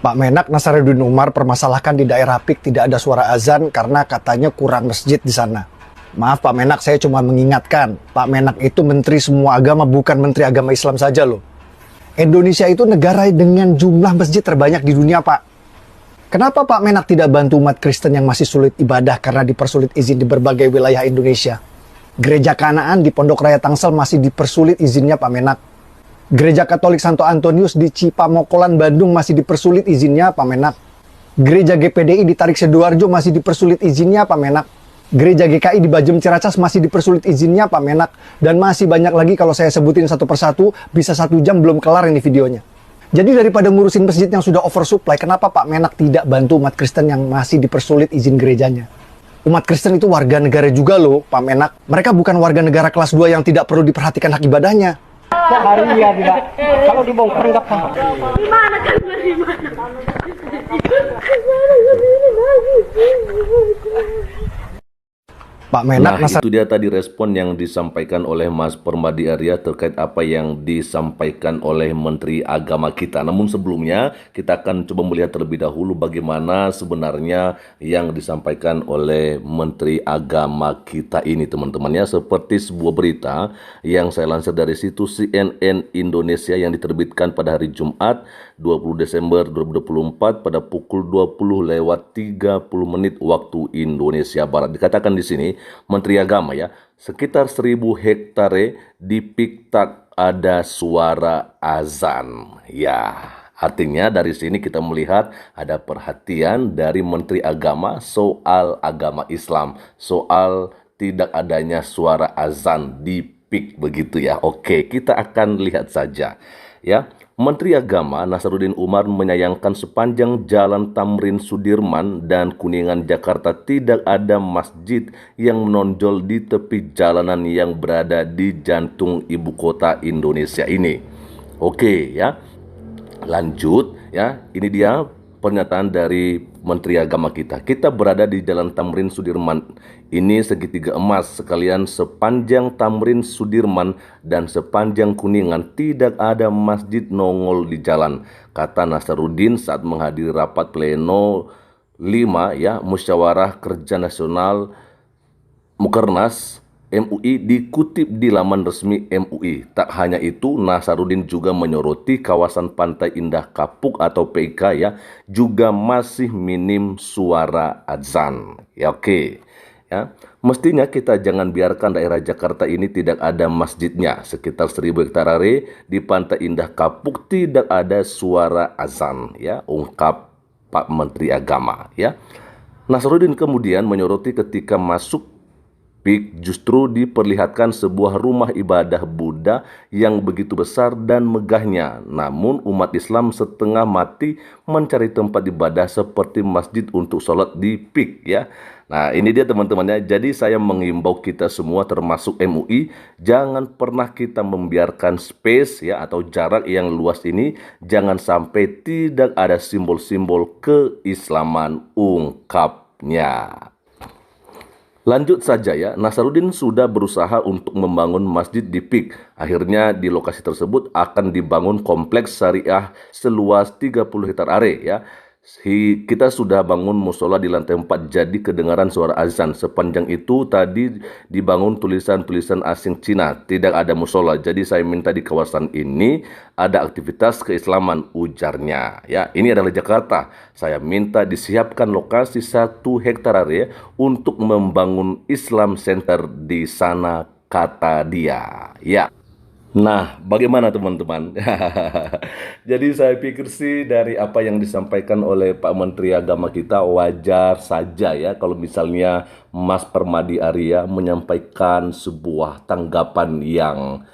Pak Menak Nasaruddin Umar permasalahkan di daerah PIK tidak ada suara azan karena katanya kurang masjid di sana. Maaf Pak Menak, saya cuma mengingatkan, Pak Menak itu menteri semua agama, bukan menteri agama Islam saja loh. Indonesia itu negara dengan jumlah masjid terbanyak di dunia Pak. Kenapa Pak Menak tidak bantu umat Kristen yang masih sulit ibadah karena dipersulit izin di berbagai wilayah Indonesia? Gereja Kanaan di Pondok Raya Tangsel masih dipersulit izinnya Pak Menak. Gereja Katolik Santo Antonius di Cipamokolan, Bandung masih dipersulit izinnya Pak Menak. Gereja GPDI di Tarik Sidoarjo masih dipersulit izinnya Pak Menak. Gereja GKI di Bajem Ciracas masih dipersulit izinnya Pak Menak. Dan masih banyak lagi, kalau saya sebutin satu persatu, bisa 1 jam belum kelar ini videonya. Jadi daripada ngurusin masjid yang sudah oversupply, kenapa Pak Menak tidak bantu umat Kristen yang masih dipersulit izin gerejanya? Umat Kristen itu warga negara juga loh, Pak Menak. Mereka bukan warga negara kelas 2 yang tidak perlu diperhatikan hak ibadahnya. Sehari ya tidak. Kalau dibongkar nggak apa. Gimana kan gimana? Pak Menak itu dia tadi respon yang disampaikan oleh Mas Permadi Arya terkait apa yang disampaikan oleh Menteri Agama kita. Namun sebelumnya kita akan coba melihat terlebih dahulu bagaimana sebenarnya yang disampaikan oleh Menteri Agama kita ini, teman-teman ya. Seperti sebuah berita yang saya lansir dari situs CNN Indonesia yang diterbitkan pada hari Jumat 20 Desember 2024 pada pukul 20:30 waktu Indonesia Barat. Dikatakan di sini Menteri Agama ya, sekitar 1000 hektare di PIK tak ada suara azan. Ya, artinya dari sini kita melihat ada perhatian dari Menteri Agama soal agama Islam, soal tidak adanya suara azan di PIK begitu ya. Oke, kita akan lihat saja ya. Menteri Agama Nasaruddin Umar menyayangkan sepanjang Jalan Tamrin Sudirman dan Kuningan Jakarta tidak ada masjid yang menonjol di tepi jalanan yang berada di jantung ibu kota Indonesia ini. Oke ya, lanjut ya, ini dia pernyataan dari Menteri Agama kita. Kita berada di Jalan Tamrin Sudirman. Ini segitiga emas, sekalian sepanjang Tamrin Sudirman dan sepanjang Kuningan tidak ada masjid nongol di jalan, kata Nasaruddin saat menghadiri rapat pleno 5 ya, Musyawarah Kerja Nasional Mukernas MUI, dikutip di laman resmi MUI. Tak hanya itu, Nasaruddin juga menyoroti kawasan Pantai Indah Kapuk atau PIK ya, juga masih minim suara azan. Ya oke. Ya, mestinya kita jangan biarkan daerah Jakarta ini tidak ada masjidnya. Sekitar 1000 hektare di Pantai Indah Kapuk tidak ada suara azan, ya, ungkap Pak Menteri Agama, ya. Nasaruddin kemudian menyoroti ketika masuk PIK justru diperlihatkan sebuah rumah ibadah Buddha yang begitu besar dan megahnya. Namun umat Islam setengah mati mencari tempat ibadah seperti masjid untuk sholat di PIK ya. Nah ini dia teman-teman ya. Jadi saya mengimbau kita semua termasuk MUI, jangan pernah kita membiarkan space ya atau jarak yang luas ini, jangan sampai tidak ada simbol-simbol keislaman, ungkapnya. Lanjut saja ya, Nasaruddin sudah berusaha untuk membangun masjid di PIK. Akhirnya di lokasi tersebut akan dibangun kompleks syariah seluas 30 hektare ya. Kita sudah bangun musola di lantai 4, jadi kedengaran suara azan. Sepanjang itu tadi dibangun tulisan-tulisan asing Cina, tidak ada musola. Jadi saya minta di kawasan ini ada aktivitas keislaman, ujarnya. Ya, ini adalah Jakarta. Saya minta disiapkan lokasi 1 hektare untuk membangun Islam Center di sana, kata dia. Ya. Nah, bagaimana teman-teman? Jadi saya pikir sih dari apa yang disampaikan oleh Pak Menteri Agama kita wajar saja ya kalau misalnya Mas Permadi Arya menyampaikan sebuah tanggapan yang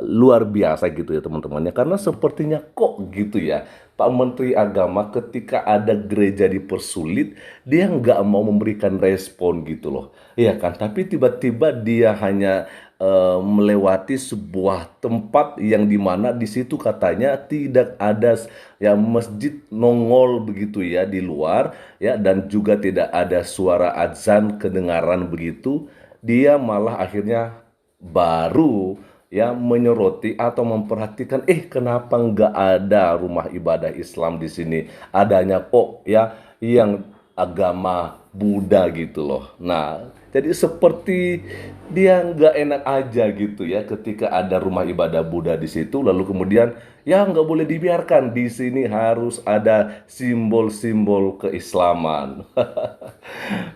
luar biasa gitu ya teman-teman ya. Karena sepertinya kok gitu ya Pak Menteri Agama ketika ada gereja dipersulit dia nggak mau memberikan respon gitu loh. Iya kan, tapi tiba-tiba dia hanya melewati sebuah tempat yang dimana di situ katanya tidak ada ya masjid nongol begitu ya di luar ya, dan juga tidak ada suara azan kedengaran begitu. Dia malah akhirnya baru ya menyoroti atau memperhatikan, kenapa nggak ada rumah ibadah Islam di sini? Adanya kok ya yang agama Buddha gitu loh. Nah, jadi seperti dia nggak enak aja gitu ya ketika ada rumah ibadah Buddha di situ, lalu kemudian ya nggak boleh dibiarkan di sini harus ada simbol-simbol keislaman.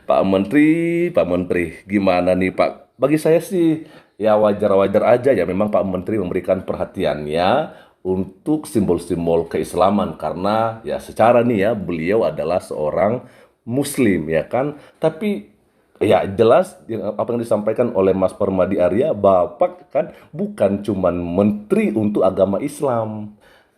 Pak Menteri, gimana nih Pak? Bagi saya sih ya wajar-wajar aja ya, memang Pak Menteri memberikan perhatiannya untuk simbol-simbol keislaman karena ya secara nih ya beliau adalah seorang Muslim ya kan. Tapi ya jelas apa yang disampaikan oleh Mas Permadi Arya, Bapak kan bukan cuman menteri untuk agama Islam.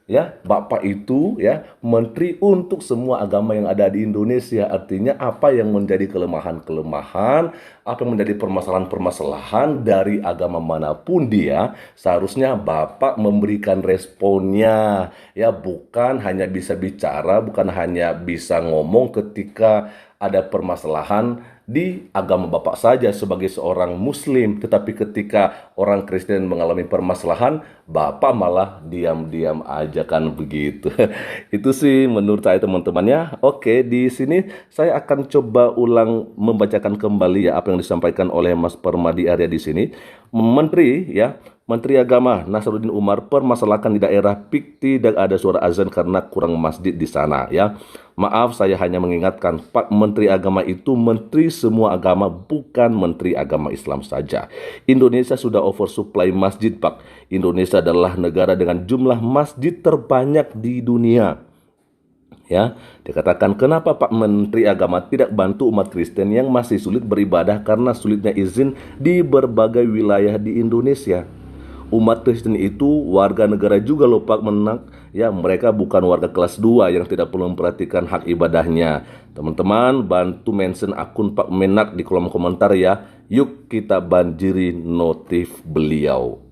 Ya, Bapak itu ya menteri untuk semua agama yang ada di Indonesia. Artinya apa yang menjadi kelemahan-kelemahan, apa yang menjadi permasalahan-permasalahan dari agama manapun dia, seharusnya Bapak memberikan responnya. Ya, bukan hanya bisa bicara, bukan hanya bisa ngomong ketika ada permasalahan di agama Bapak saja sebagai seorang Muslim, tetapi ketika orang Kristen mengalami permasalahan, Bapak malah diam-diam aja kan begitu. Itu sih menurut saya teman-teman ya. Oke, di sini saya akan coba ulang membacakan kembali ya apa yang disampaikan oleh Mas Permadi Arya di sini. Menteri Agama Nasaruddin Umar permasalahkan di daerah PIK tidak ada suara azan karena kurang masjid di sana ya. Maaf, saya hanya mengingatkan Pak Menteri Agama itu menteri semua agama, bukan menteri agama Islam saja. Indonesia sudah oversupply masjid, Pak. Indonesia adalah negara dengan jumlah masjid terbanyak di dunia. Ya, dikatakan kenapa Pak Menteri Agama tidak bantu umat Kristen yang masih sulit beribadah karena sulitnya izin di berbagai wilayah di Indonesia. Umat Kristen itu warga negara juga loh Pak Menak. Ya, mereka bukan warga kelas 2 yang tidak perlu memperhatikan hak ibadahnya. Teman-teman, bantu mention akun Pak Menak di kolom komentar ya. Yuk kita banjiri notif beliau.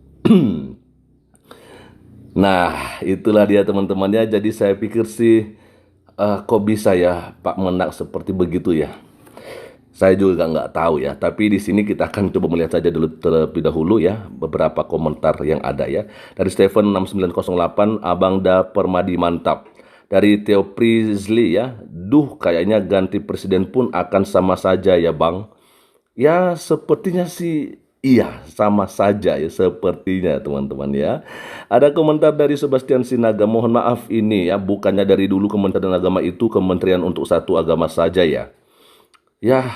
Nah, itulah dia teman-teman ya. Jadi saya pikir sih kok bisa ya Pak Menak seperti begitu ya. Saya juga nggak tahu ya, tapi di sini kita akan coba melihat saja dulu terlebih dahulu ya beberapa komentar yang ada ya. Dari Stephen 6908, Abang Da Permadi mantap. Dari Theo Prisley ya, kayaknya ganti presiden pun akan sama saja ya Bang. Ya sepertinya sih iya sama saja ya sepertinya teman-teman ya. Ada komentar dari Sebastian Sinaga, mohon maaf ini ya bukannya dari dulu Kementerian Agama itu kementerian untuk satu agama saja ya. Ya,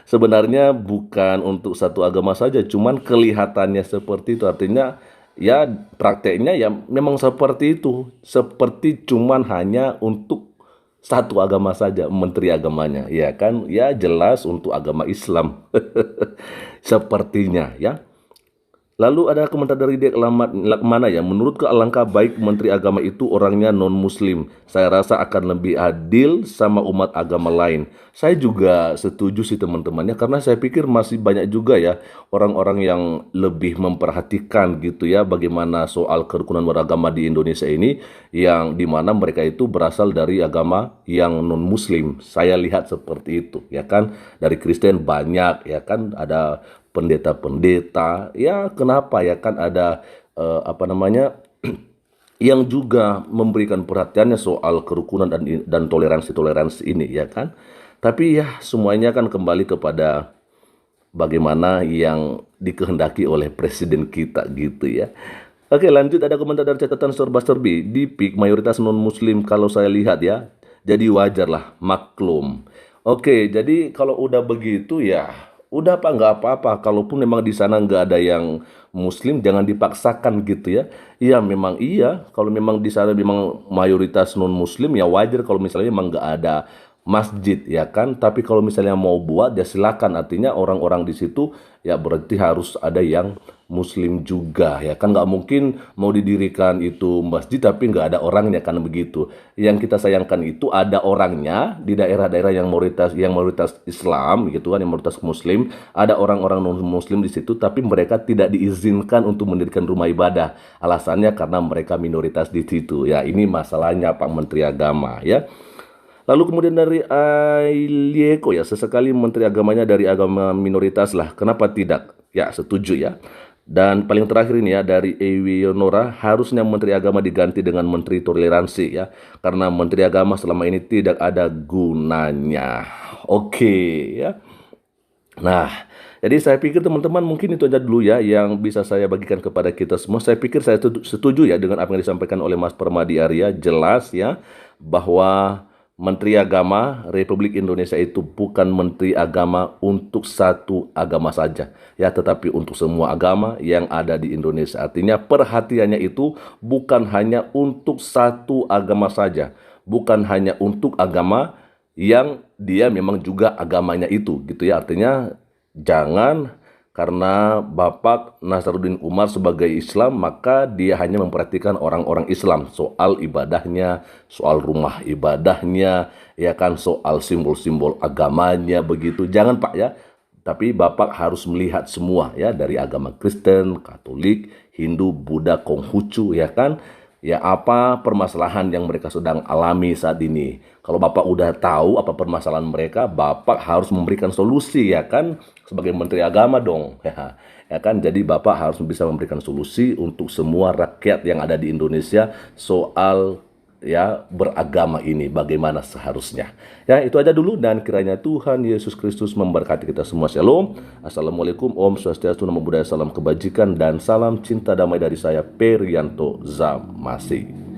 sebenarnya bukan untuk satu agama saja, cuman kelihatannya seperti itu. Artinya, ya prakteknya ya memang seperti itu. Seperti cuman hanya untuk satu agama saja, menteri agamanya. Ya kan, ya jelas untuk agama Islam. Sepertinya ya. Lalu ada komentar dari Dek Lakmana ya, menurutku alangkah baik Menteri Agama itu orangnya non-muslim. Saya rasa akan lebih adil sama umat agama lain. Saya juga setuju sih teman-temannya, karena saya pikir masih banyak juga ya orang-orang yang lebih memperhatikan gitu ya bagaimana soal kerukunan beragama di Indonesia ini, yang dimana mereka itu berasal dari agama yang non-muslim. Saya lihat seperti itu ya kan, dari Kristen banyak ya kan, ada pendeta-pendeta, ya kenapa ya kan ada yang juga memberikan perhatiannya soal kerukunan dan toleransi ini ya kan. Tapi ya semuanya kan kembali kepada bagaimana yang dikehendaki oleh presiden kita gitu ya. Oke, lanjut ada komentar dari catatan serba-serbi. Di PIK mayoritas non-muslim kalau saya lihat ya, jadi wajar lah, maklum. Oke, jadi kalau udah begitu ya udah Pak, nggak apa-apa. Kalaupun memang di sana nggak ada yang Muslim, jangan dipaksakan gitu ya. Iya, memang iya. Kalau memang di sana memang mayoritas non Muslim, ya wajar kalau misalnya memang nggak ada masjid ya kan. Tapi kalau misalnya mau buat ya silakan. Artinya orang-orang di situ ya berarti harus ada yang Muslim juga ya kan. Nggak mungkin mau didirikan itu masjid tapi nggak ada orangnya kan begitu. Yang kita sayangkan itu ada orangnya di daerah-daerah yang mayoritas Islam gitu kan, yang mayoritas Muslim, ada orang-orang non Muslim di situ tapi mereka tidak diizinkan untuk mendirikan rumah ibadah. Alasannya karena mereka minoritas di situ. Ya ini masalahnya Pak Menteri Agama ya. Lalu kemudian dari Ailieko ya, sesekali menteri agamanya dari agama minoritas lah, kenapa tidak? Ya setuju ya. Dan paling terakhir ini ya dari Ewi Yonora, harusnya Menteri Agama diganti dengan Menteri Toleransi ya, karena Menteri Agama selama ini tidak ada gunanya. Oke ya. Nah, jadi saya pikir teman-teman mungkin itu aja dulu ya yang bisa saya bagikan kepada kita semua. Saya pikir saya setuju ya dengan apa yang disampaikan oleh Mas Permadi Arya. Jelas ya bahwa Menteri Agama Republik Indonesia itu bukan Menteri Agama untuk satu agama saja ya, tetapi untuk semua agama yang ada di Indonesia. Artinya perhatiannya itu bukan hanya untuk satu agama saja, bukan hanya untuk agama yang dia memang juga agamanya itu gitu ya. Artinya jangan karena Bapak Nasaruddin Umar sebagai Islam, maka dia hanya memperhatikan orang-orang Islam, soal ibadahnya, soal rumah ibadahnya, ya kan, soal simbol-simbol agamanya begitu. Jangan Pak ya, tapi Bapak harus melihat semua ya, dari agama Kristen, Katolik, Hindu, Buddha, Konghucu ya kan. Ya apa permasalahan yang mereka sedang alami saat ini. Kalau Bapak udah tahu apa permasalahan mereka, Bapak harus memberikan solusi ya kan, sebagai Menteri Agama dong. Ya kan, jadi Bapak harus bisa memberikan solusi untuk semua rakyat yang ada di Indonesia soal ya beragama ini bagaimana seharusnya. Ya itu aja dulu, dan kiranya Tuhan Yesus Kristus memberkati kita semua. Shalom. Assalamualaikum. Om Swastiastu, Namo Buddhaya, salam kebajikan dan salam cinta damai dari saya Perianto Zamasi.